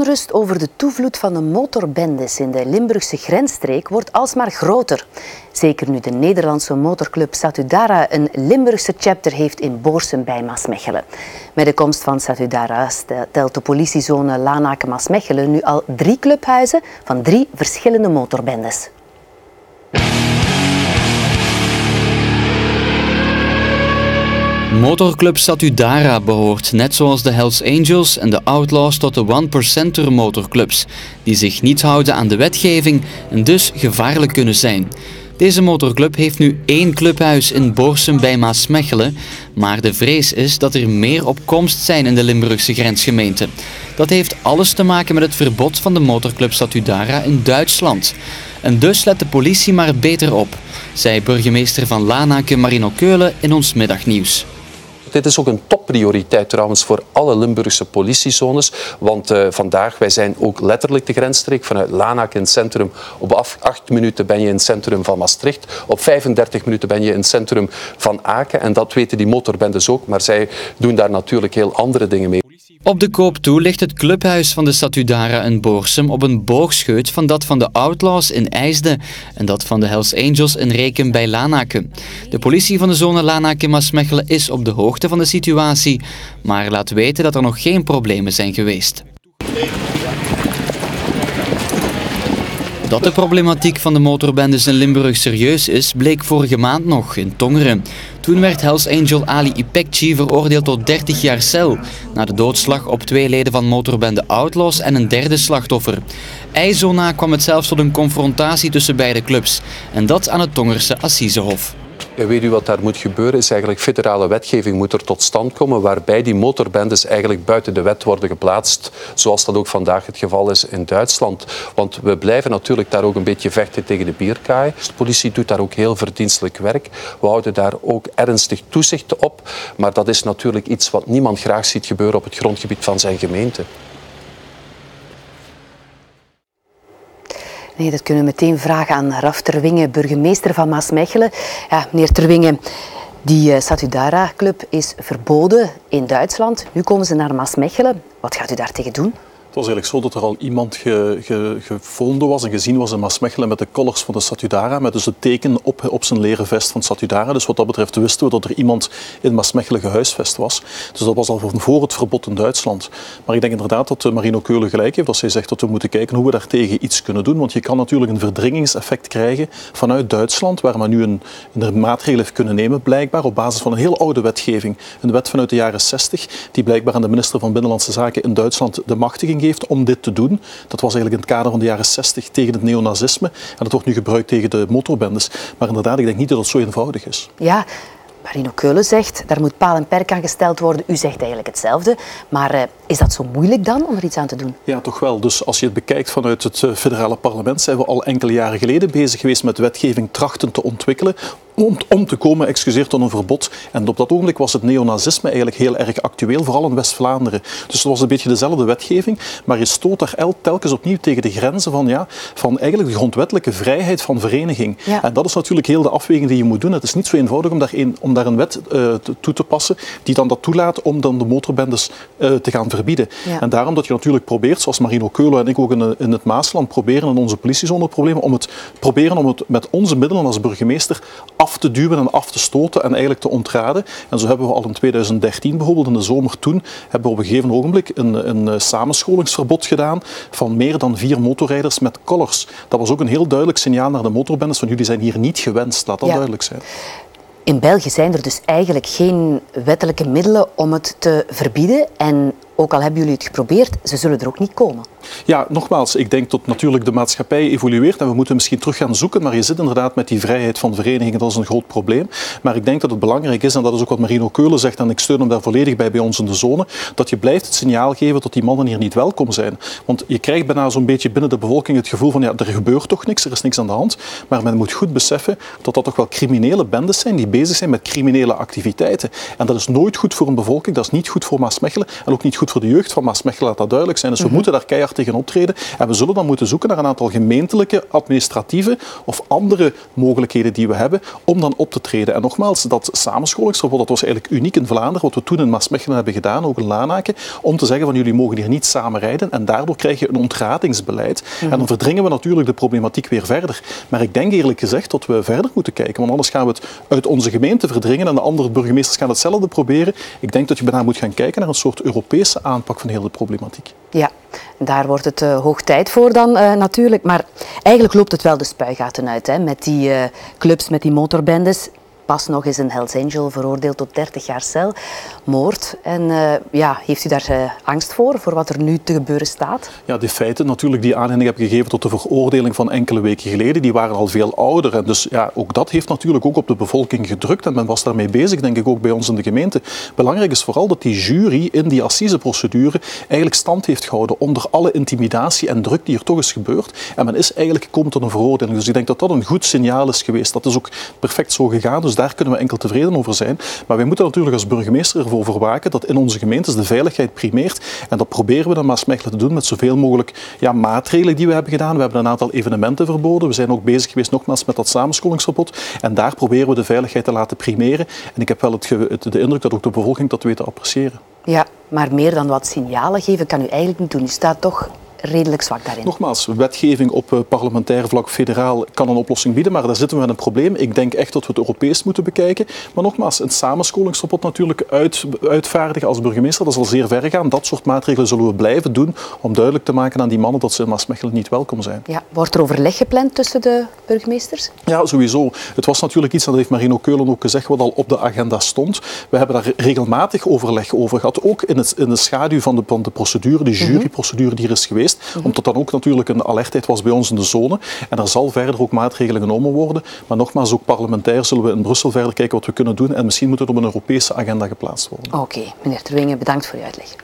onrust over de toevloed van de motorbendes in de Limburgse grensstreek wordt alsmaar groter. Zeker nu de Nederlandse motorclub Satudara een Limburgse chapter heeft in Boorsum bij Maasmechelen. Met de komst van Satudara telt de politiezone Lanaken-Maasmechelen nu al 3 clubhuizen van 3 verschillende motorbendes. Motorclub Satudara behoort, net zoals de Hells Angels en de Outlaws, tot de one-percenter motorclubs, die zich niet houden aan de wetgeving en dus gevaarlijk kunnen zijn. Deze motorclub heeft nu 1 clubhuis in Boorsum bij Maasmechelen, maar de vrees is dat er meer op komst zijn in de Limburgse grensgemeente. Dat heeft alles te maken met het verbod van de motorclub Satudara in Duitsland. En dus let de politie maar beter op, zei burgemeester van Lanaken Marino Keulen in ons middagnieuws. Dit is ook een topprioriteit trouwens voor alle Limburgse politiezones. Want vandaag, wij zijn ook letterlijk de grensstreek. Vanuit Lanaken in het centrum. Op 8 minuten ben je in het centrum van Maastricht. Op 35 minuten ben je in het centrum van Aken. En dat weten die motorbendes ook. Maar zij doen daar natuurlijk heel andere dingen mee. Op de koop toe ligt het clubhuis van de Satudara in Boorsum op een boogscheut van dat van de Outlaws in IJsden en dat van de Hells Angels in Rekem bij Lanaken. De politie van de zone Lanaken-Maasmechelen is op de hoogte van de situatie, maar laat weten dat er nog geen problemen zijn geweest. Dat de problematiek van de motorbendes in Limburg serieus is, bleek vorige maand nog in Tongeren. Toen werd Hells Angel Ali Ipekci veroordeeld tot 30 jaar cel, na de doodslag op 2 leden van motorbende Outlaws en een 3e slachtoffer. Zo na kwam het zelfs tot een confrontatie tussen beide clubs, en dat aan het Tongerse Assisehof. Weet u wat daar moet gebeuren? Is eigenlijk federale wetgeving moet er tot stand komen waarbij die motorbendes eigenlijk buiten de wet worden geplaatst, zoals dat ook vandaag het geval is in Duitsland. Want we blijven natuurlijk daar ook een beetje vechten tegen de bierkaai. De politie doet daar ook heel verdienstelijk werk. We houden daar ook ernstig toezicht op. Maar dat is natuurlijk iets wat niemand graag ziet gebeuren op het grondgebied van zijn gemeente. Nee, dat kunnen we meteen vragen aan Raf Terwinge, burgemeester van Maasmechelen. Ja, meneer Terwinge, die Satudara-club is verboden in Duitsland. Nu komen ze naar Maasmechelen. Wat gaat u daar tegen doen? Het was eigenlijk zo dat er al iemand gevonden was en gezien was in Maasmechelen met de collars van de Satudara, met dus het teken op zijn leren vest van Satudara. Dus wat dat betreft wisten we dat er iemand in Maasmechelen gehuisvest was. Dus dat was al voor het verbod in Duitsland. Maar ik denk inderdaad dat Marino Keulen gelijk heeft als hij zegt dat we moeten kijken hoe we daartegen iets kunnen doen. Want je kan natuurlijk een verdringingseffect krijgen vanuit Duitsland, waar men nu een maatregel heeft kunnen nemen, blijkbaar op basis van een heel oude wetgeving. Een wet vanuit de jaren 60, die blijkbaar aan de minister van Binnenlandse Zaken in Duitsland de machtiging geeft om dit te doen. Dat was eigenlijk in het kader van de jaren 60 tegen het neonazisme. En dat wordt nu gebruikt tegen de motorbendes. Maar inderdaad, ik denk niet dat het zo eenvoudig is. Ja, Marino Keulen zegt, daar moet paal en perk aan gesteld worden. U zegt eigenlijk hetzelfde. Maar is dat zo moeilijk dan om er iets aan te doen? Ja, toch wel. Dus als je het bekijkt vanuit het federale parlement, zijn we al enkele jaren geleden bezig geweest met wetgeving trachten te ontwikkelen om te komen, tot een verbod. En op dat ogenblik was het neonazisme eigenlijk heel erg actueel, vooral in West-Vlaanderen. Dus het was een beetje dezelfde wetgeving, maar je stoot daar telkens opnieuw tegen de grenzen van eigenlijk de grondwettelijke vrijheid van vereniging. Ja. En dat is natuurlijk heel de afweging die je moet doen. Het is niet zo eenvoudig om daar een wet toe te passen die dan dat toelaat om dan de motorbendes te gaan verbieden. Ja. En daarom dat je natuurlijk probeert, zoals Marino Keulen en ik ook in het Maasland proberen in onze politiezoneproblemen, om het met onze middelen als burgemeester af te duwen en af te stoten en eigenlijk te ontraden. En zo hebben we al in 2013 bijvoorbeeld, in de zomer toen, hebben we op een gegeven ogenblik een samenscholingsverbod gedaan van meer dan 4 motorrijders met collars. Dat was ook een heel duidelijk signaal naar de motorbendes van jullie zijn hier niet gewenst, laat dat duidelijk zijn. In België zijn er dus eigenlijk geen wettelijke middelen om het te verbieden. En ook al hebben jullie het geprobeerd, ze zullen er ook niet komen. Ja, nogmaals, ik denk dat natuurlijk de maatschappij evolueert en we moeten misschien terug gaan zoeken, maar je zit inderdaad met die vrijheid van verenigingen, dat is een groot probleem. Maar ik denk dat het belangrijk is, en dat is ook wat Marino Keulen zegt, en ik steun hem daar volledig bij ons in de zone, dat je blijft het signaal geven dat die mannen hier niet welkom zijn. Want je krijgt bijna zo'n beetje binnen de bevolking het gevoel van, ja, er gebeurt toch niks, er is niks aan de hand. Maar men moet goed beseffen dat dat toch wel criminele bendes zijn die bezig zijn met criminele activiteiten. En dat is nooit goed voor een bevolking, dat is niet goed voor Maasmechelen en ook niet goed goed voor de jeugd van Maasmechelen, laat dat duidelijk zijn. Dus we moeten daar keihard tegen optreden. En we zullen dan moeten zoeken naar een aantal gemeentelijke, administratieve of andere mogelijkheden die we hebben om dan op te treden. En nogmaals, dat samenscholingsverbod, dat was eigenlijk uniek in Vlaanderen, wat we toen in Maasmechelen hebben gedaan, ook in Lanaken, om te zeggen van jullie mogen hier niet samen rijden en daardoor krijg je een ontradingsbeleid. En dan verdringen we natuurlijk de problematiek weer verder. Maar ik denk eerlijk gezegd dat we verder moeten kijken, want anders gaan we het uit onze gemeente verdringen en de andere burgemeesters gaan hetzelfde proberen. Ik denk dat je bijna moet gaan kijken naar een soort Europese aanpak van heel de problematiek. Ja, daar wordt het hoog tijd voor dan natuurlijk. Maar eigenlijk loopt het wel de spuigaten uit, hè, met die clubs, met die motorbendes. Pas nog is een Hells Angel veroordeeld tot 30 jaar cel, moord. En heeft u daar angst voor wat er nu te gebeuren staat? Ja, de feiten natuurlijk die aanleiding hebben gegeven tot de veroordeling van enkele weken geleden, die waren al veel ouder. En dus ja, ook dat heeft natuurlijk ook op de bevolking gedrukt en men was daarmee bezig, denk ik ook bij ons in de gemeente. Belangrijk is vooral dat die jury in die assiseprocedure eigenlijk stand heeft gehouden onder alle intimidatie en druk die er toch is gebeurd. En men is eigenlijk gekomen tot een veroordeling. Dus ik denk dat dat een goed signaal is geweest. Dat is ook perfect zo gegaan. Dus daar kunnen we enkel tevreden over zijn. Maar wij moeten natuurlijk als burgemeester ervoor waken dat in onze gemeentes de veiligheid primeert. En dat proberen we in Maasmechelen te doen met zoveel mogelijk maatregelen die we hebben gedaan. We hebben een aantal evenementen verboden. We zijn ook bezig geweest nogmaals met dat samenscholingsverbod. En daar proberen we de veiligheid te laten primeren. En ik heb wel de indruk dat ook de bevolking dat weet te appreciëren. Ja, maar meer dan wat signalen geven kan u eigenlijk niet doen. U staat toch redelijk zwak daarin. Nogmaals, wetgeving op parlementair vlak, federaal, kan een oplossing bieden, maar daar zitten we met een probleem. Ik denk echt dat we het Europees moeten bekijken. Maar nogmaals, een samenscholingsverbod natuurlijk uitvaardigen als burgemeester, dat zal zeer ver gaan. Dat soort maatregelen zullen we blijven doen om duidelijk te maken aan die mannen dat ze in Maasmechelen niet welkom zijn. Ja, wordt er overleg gepland tussen de burgemeesters? Ja, sowieso. Het was natuurlijk iets, en dat heeft Marino Keulen ook gezegd, wat al op de agenda stond. We hebben daar regelmatig overleg over gehad, ook in de schaduw van de procedure, de juryprocedure die er is geweest. Omdat dan ook natuurlijk een alertheid was bij ons in de zone. En er zal verder ook maatregelen genomen worden. Maar nogmaals, ook parlementair zullen we in Brussel verder kijken wat we kunnen doen. En misschien moet het op een Europese agenda geplaatst worden. Oké, meneer Terwinge, bedankt voor uw uitleg.